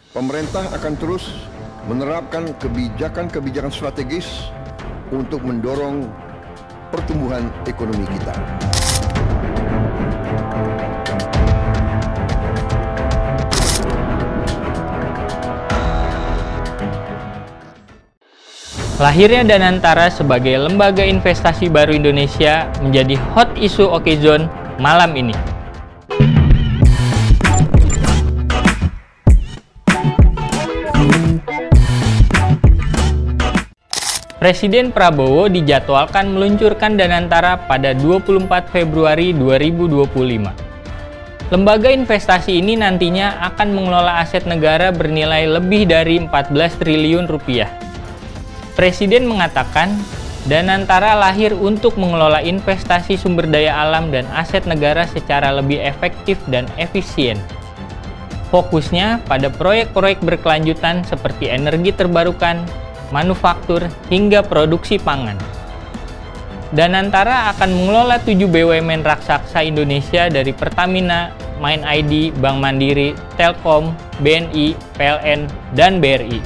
Pemerintah akan terus menerapkan kebijakan-kebijakan strategis untuk mendorong pertumbuhan ekonomi kita. Lahirnya Danantara sebagai lembaga investasi baru Indonesia menjadi hot isu Okezone malam ini. Presiden Prabowo dijadwalkan meluncurkan Danantara pada 24 Februari 2025. Lembaga investasi ini nantinya akan mengelola aset negara bernilai lebih dari 14 triliun rupiah. Presiden mengatakan, Danantara lahir untuk mengelola investasi sumber daya alam dan aset negara secara lebih efektif dan efisien. Fokusnya pada proyek-proyek berkelanjutan seperti energi terbarukan, manufaktur, hingga produksi pangan. Danantara akan mengelola 7 BUMN raksasa Indonesia dari Pertamina, MainID, Bank Mandiri, Telkom, BNI, PLN, dan BRI.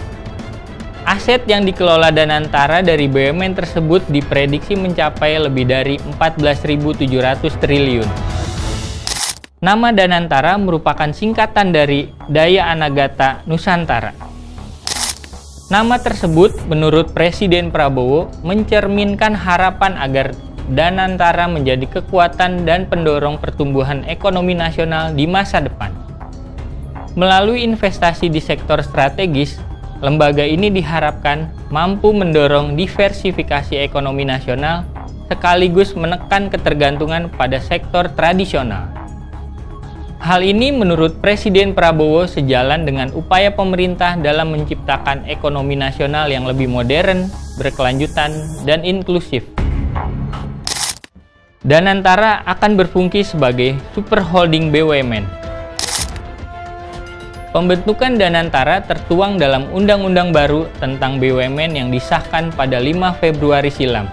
Aset yang dikelola Danantara dari BUMN tersebut diprediksi mencapai lebih dari 14.700 triliun. Nama Danantara merupakan singkatan dari Daya Anagata Nusantara. Nama tersebut menurut Presiden Prabowo mencerminkan harapan agar Danantara menjadi kekuatan dan pendorong pertumbuhan ekonomi nasional di masa depan. Melalui investasi di sektor strategis, lembaga ini diharapkan mampu mendorong diversifikasi ekonomi nasional sekaligus menekan ketergantungan pada sektor tradisional. Hal ini menurut Presiden Prabowo sejalan dengan upaya pemerintah dalam menciptakan ekonomi nasional yang lebih modern, berkelanjutan, dan inklusif. Danantara akan berfungsi sebagai super holding BUMN. Pembentukan Danantara tertuang dalam Undang-Undang baru tentang BUMN yang disahkan pada 5 Februari silam.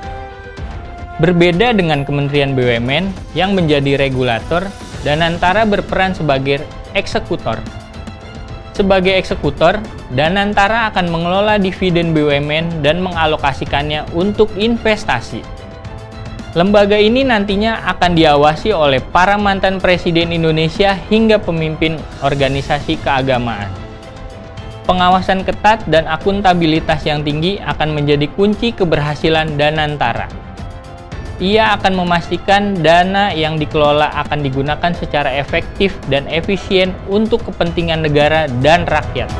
Berbeda dengan Kementerian BUMN yang menjadi regulator, Danantara berperan sebagai eksekutor. Sebagai eksekutor, Danantara akan mengelola dividen BUMN dan mengalokasikannya untuk investasi. Lembaga ini nantinya akan diawasi oleh para mantan presiden Indonesia hingga pemimpin organisasi keagamaan. Pengawasan ketat dan akuntabilitas yang tinggi akan menjadi kunci keberhasilan Danantara. Ia akan memastikan dana yang dikelola akan digunakan secara efektif dan efisien untuk kepentingan negara dan rakyat.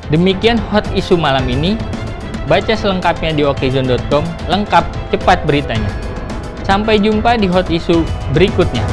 Demikian hot isu malam ini. Baca selengkapnya di okezone.com, lengkap cepat beritanya. Sampai jumpa di hot issue berikutnya.